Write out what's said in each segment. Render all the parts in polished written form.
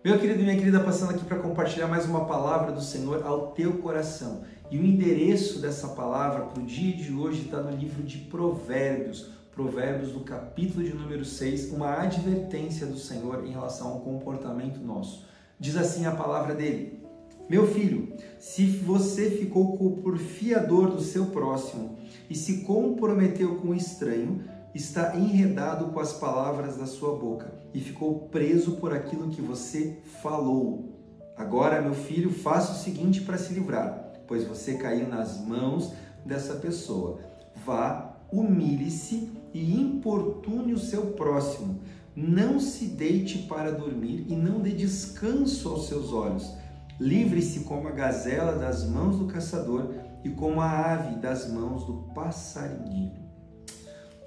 Meu querido e minha querida, passando aqui para compartilhar mais uma palavra do Senhor ao teu coração. E o endereço dessa palavra para o dia de hoje está no livro de Provérbios, Provérbios do capítulo de número 6, uma advertência do Senhor em relação ao comportamento nosso. Diz assim a palavra dele: meu filho, se você ficou por fiador do seu próximo e se comprometeu com o estranho, está enredado com as palavras da sua boca e ficou preso por aquilo que você falou. Agora, meu filho, faça o seguinte para se livrar, pois você caiu nas mãos dessa pessoa. Vá, humilhe-se e importune o seu próximo. Não se deite para dormir e não dê descanso aos seus olhos. Livre-se como a gazela das mãos do caçador e como a ave das mãos do passarinheiro.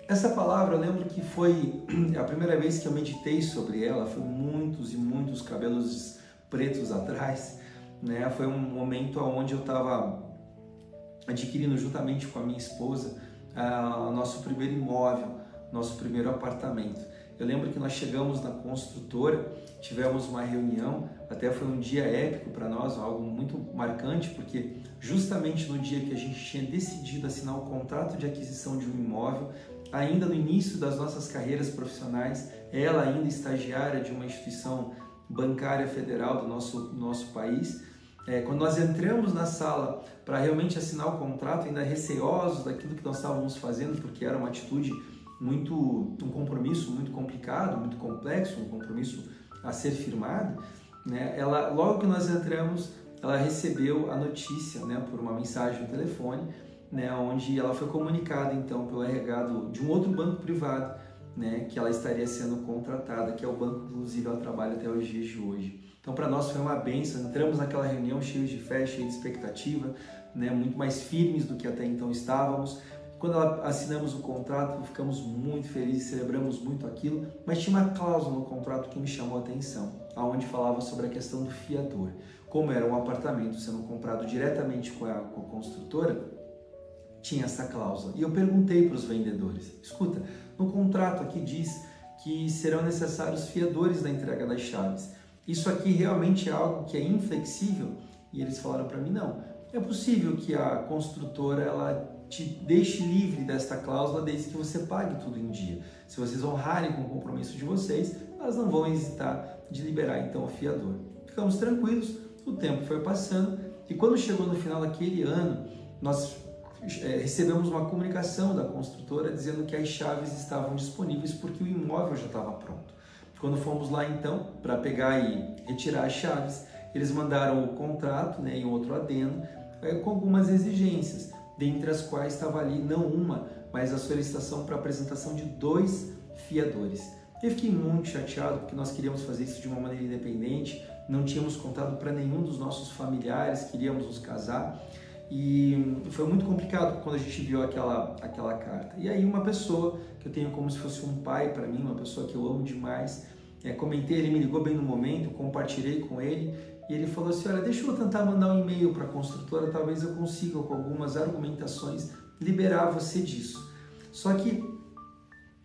Essa palavra, eu lembro que foi a primeira vez que eu meditei sobre ela, foi muitos e muitos cabelos pretos atrás, né? Foi um momento onde eu estava adquirindo juntamente com a minha esposa o nosso primeiro imóvel, nosso primeiro apartamento. Eu lembro que nós chegamos na construtora, tivemos uma reunião, até foi um dia épico para nós, algo muito marcante, porque justamente no dia que a gente tinha decidido assinar o contrato de aquisição de um imóvel, ainda no início das nossas carreiras profissionais, ela ainda estagiária de uma instituição bancária federal do nosso país, quando nós entramos na sala para realmente assinar o contrato, ainda receosos daquilo que nós estávamos fazendo, porque era uma atitude um compromisso muito complicado, muito complexo, um compromisso a ser firmado, né? Logo que nós entramos, ela recebeu a notícia, né, por uma mensagem no telefone, né, onde ela foi comunicada então pelo RH de um outro banco privado, né, que ela estaria sendo contratada, que é o banco que inclusive ela trabalha até os dias de hoje. Então para nós foi uma bênção, entramos naquela reunião cheios de fé, cheios de expectativa, né, muito mais firmes do que até então estávamos. Quando assinamos o contrato, ficamos muito felizes, celebramos muito aquilo, mas tinha uma cláusula no contrato que me chamou a atenção, onde falava sobre a questão do fiador. Como era um apartamento sendo comprado diretamente com a construtora, tinha essa cláusula. E eu perguntei para os vendedores: escuta, no contrato aqui diz que serão necessários fiadores na entrega das chaves. Isso aqui realmente é algo que é inflexível? E eles falaram para mim: não, é possível que a construtora ela te deixe livre desta cláusula desde que você pague tudo em dia. Se vocês honrarem com o compromisso de vocês, elas não vão hesitar de liberar então o fiador. Ficamos tranquilos, o tempo foi passando e quando chegou no final daquele ano, nós recebemos uma comunicação da construtora dizendo que as chaves estavam disponíveis porque o imóvel já estava pronto. Quando fomos lá então para pegar e retirar as chaves, eles mandaram o contrato, né, e outro adendo com algumas exigências, dentre as quais estava ali não uma, mas a solicitação para apresentação de 2 fiadores. Eu fiquei muito chateado porque nós queríamos fazer isso de uma maneira independente, não tínhamos contado para nenhum dos nossos familiares, queríamos nos casar. E foi muito complicado quando a gente viu aquela carta. E aí uma pessoa que eu tenho como se fosse um pai para mim, uma pessoa que eu amo demais, comentei, ele me ligou bem no momento, compartilhei com ele e ele falou assim: olha, deixa eu tentar mandar um e-mail para a construtora, talvez eu consiga com algumas argumentações liberar você disso. Só que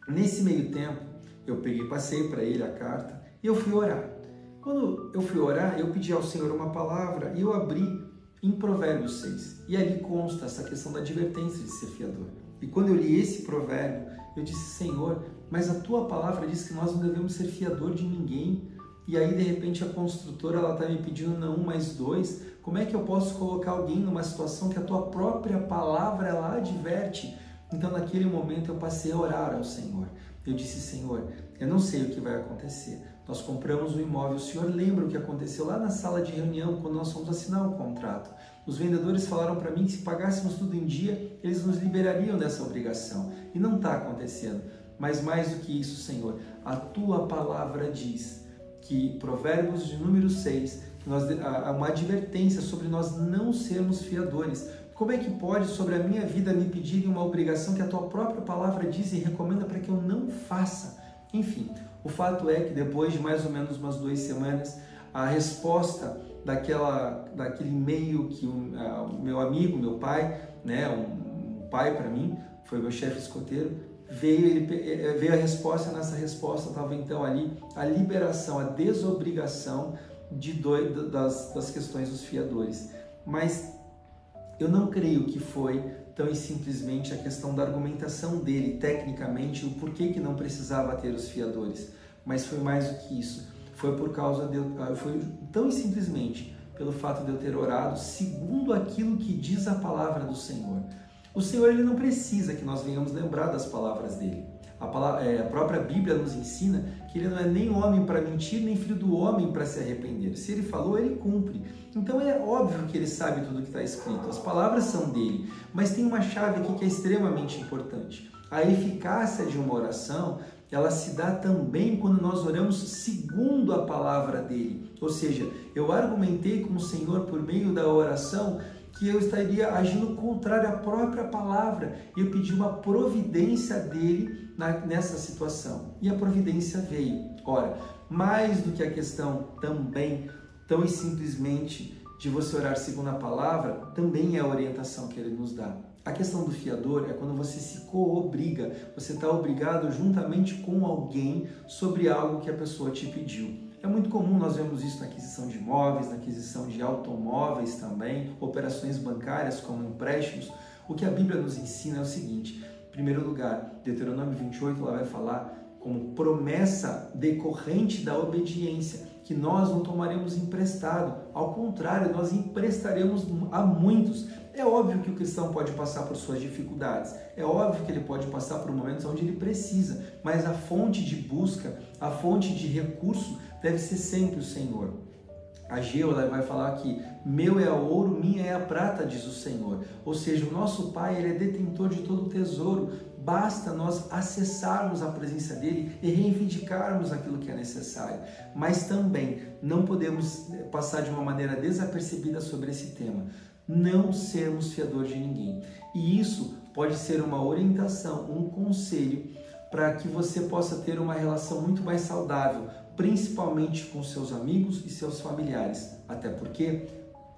nesse meio tempo eu passei para ele a carta e eu fui orar. Quando eu fui orar, eu pedi ao Senhor uma palavra e eu abri em Provérbios 6. E ali consta essa questão da advertência de ser fiador. E quando eu li esse provérbio, eu disse: Senhor, mas a tua palavra diz que nós não devemos ser fiador de ninguém. E aí, de repente, a construtora está me pedindo não 1 mais 2. Como é que eu posso colocar alguém numa situação que a tua própria palavra ela adverte? Então, naquele momento, eu passei a orar ao Senhor. Eu disse: Senhor, eu não sei o que vai acontecer. Nós compramos um imóvel, o Senhor lembra o que aconteceu lá na sala de reunião, quando nós fomos assinar o contrato. Os vendedores falaram para mim que se pagássemos tudo em dia, eles nos liberariam dessa obrigação. E não está acontecendo. Mas mais do que isso, Senhor, a tua palavra diz que, Provérbios de número 6, que há uma advertência sobre nós não sermos fiadores. Como é que pode sobre a minha vida me pedirem uma obrigação que a tua própria palavra diz e recomenda para que eu não faça? Enfim, o fato é que depois de mais ou menos umas 2 semanas, a resposta daquele e-mail que o meu amigo, meu pai, né, um pai para mim, foi meu chefe escoteiro, veio a resposta, e nessa resposta estava então ali a liberação, a desobrigação das questões dos fiadores. Mas eu não creio que foi tão simplesmente a questão da argumentação dele, tecnicamente, o porquê que não precisava ter os fiadores, mas foi mais do que isso. Foi foi tão simplesmente pelo fato de eu ter orado segundo aquilo que diz a palavra do Senhor. O Senhor, ele não precisa que nós venhamos lembrar das palavras dele. A própria Bíblia nos ensina que ele não é nem homem para mentir, nem filho do homem para se arrepender. Se ele falou, ele cumpre. Então é óbvio que ele sabe tudo que está escrito. As palavras são dele. Mas tem uma chave aqui que é extremamente importante. A eficácia de uma oração, ela se dá também quando nós oramos segundo a palavra dele. Ou seja, eu argumentei com o Senhor por meio da oração que eu estaria agindo contrário à própria palavra. E eu pedi uma providência dele nessa situação. E a providência veio. Ora, mais do que a questão também, tão e simplesmente, de você orar segundo a palavra, também é a orientação que ele nos dá. A questão do fiador é quando você se coobriga, você está obrigado juntamente com alguém sobre algo que a pessoa te pediu. É muito comum, nós vemos isso na aquisição de imóveis, na aquisição de automóveis também, operações bancárias como empréstimos. O que a Bíblia nos ensina é o seguinte: em primeiro lugar, Deuteronômio 28, ela vai falar como promessa decorrente da obediência, que nós não tomaremos emprestado, ao contrário, nós emprestaremos a muitos. É óbvio que o cristão pode passar por suas dificuldades, é óbvio que ele pode passar por momentos onde ele precisa, mas a fonte de busca, a fonte de recurso deve ser sempre o Senhor. Ageu vai falar que meu é o ouro, minha é a prata, diz o Senhor. Ou seja, o nosso Pai, ele é detentor de todo o tesouro. Basta nós acessarmos a presença dele e reivindicarmos aquilo que é necessário. Mas também não podemos passar de uma maneira desapercebida sobre esse tema. Não sermos fiador de ninguém. E isso pode ser uma orientação, um conselho para que você possa ter uma relação muito mais saudável, principalmente com seus amigos e seus familiares. Até porque,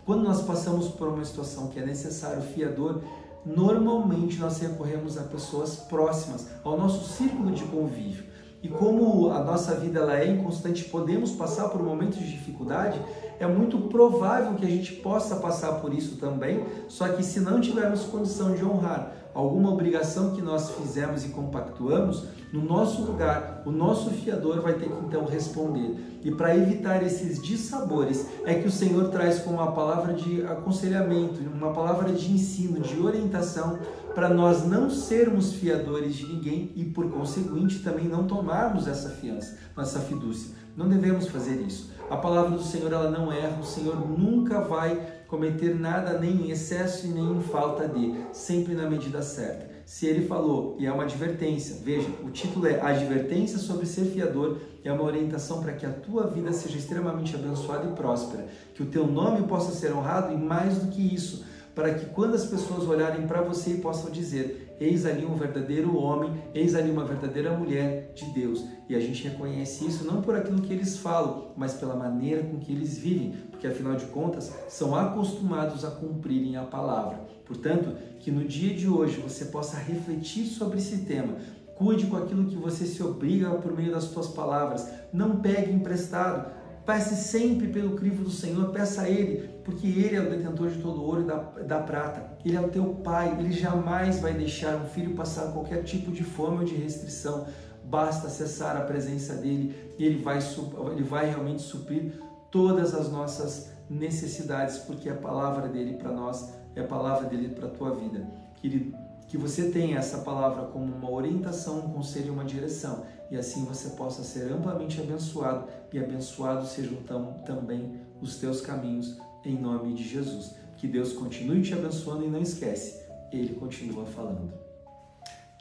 quando nós passamos por uma situação que é necessário fiador, normalmente nós recorremos a pessoas próximas, ao nosso círculo de convívio. E como a nossa vida ela é inconstante, podemos passar por momentos de dificuldade, é muito provável que a gente possa passar por isso também, só que se não tivermos condição de honrar alguma obrigação que nós fizemos e compactuamos, no nosso lugar, o nosso fiador vai ter que então responder. E para evitar esses dissabores, é que o Senhor traz como uma palavra de aconselhamento, uma palavra de ensino, de orientação, para nós não sermos fiadores de ninguém e, por conseguinte, também não tomarmos essa fiança, nossa fidúcia. Não devemos fazer isso. A palavra do Senhor, ela não erra, o Senhor nunca vai cometer nada nem em excesso e nem em falta de, sempre na medida certa. Se ele falou, e é uma advertência, veja, o título é Advertência sobre ser fiador, é uma orientação para que a tua vida seja extremamente abençoada e próspera, que o teu nome possa ser honrado e mais do que isso, para que quando as pessoas olharem para você e possam dizer, eis ali um verdadeiro homem, eis ali uma verdadeira mulher de Deus. E a gente reconhece isso não por aquilo que eles falam, mas pela maneira com que eles vivem, porque afinal de contas são acostumados a cumprirem a palavra. Portanto, que no dia de hoje você possa refletir sobre esse tema. Cuide com aquilo que você se obriga por meio das suas palavras. Não pegue emprestado. Peça sempre pelo crivo do Senhor, peça a Ele, porque Ele é o detentor de todo o ouro e da prata. Ele é o teu Pai, Ele jamais vai deixar um filho passar qualquer tipo de fome ou de restrição. Basta acessar a presença dEle e Ele vai realmente suprir todas as nossas necessidades, porque a palavra dEle para nós é a palavra dEle para a tua vida. Querido, que você tenha essa palavra como uma orientação, um conselho e uma direção, e assim você possa ser amplamente abençoado, e abençoados sejam também os teus caminhos, em nome de Jesus. Que Deus continue te abençoando e não esquece, Ele continua falando.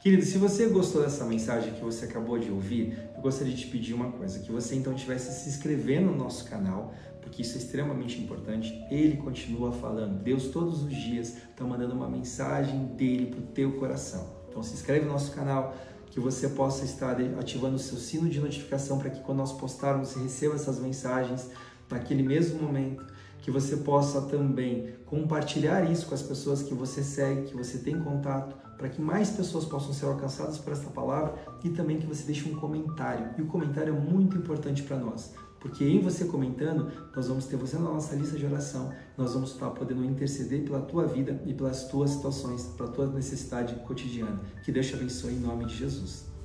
Querido, se você gostou dessa mensagem que você acabou de ouvir, eu gostaria de te pedir uma coisa, que você então estivesse se inscrevendo no nosso canal, porque isso é extremamente importante. Ele continua falando. Deus todos os dias está mandando uma mensagem dele para o teu coração. Então se inscreve no nosso canal, que você possa estar ativando o seu sino de notificação para que quando nós postarmos você receba essas mensagens naquele mesmo momento, que você possa também compartilhar isso com as pessoas que você segue, que você tem contato, para que mais pessoas possam ser alcançadas por essa palavra e também que você deixe um comentário. E o comentário é muito importante para nós, porque em você comentando, nós vamos ter você na nossa lista de oração, nós vamos estar podendo interceder pela tua vida e pelas tuas situações, pela tua necessidade cotidiana. Que Deus te abençoe em nome de Jesus.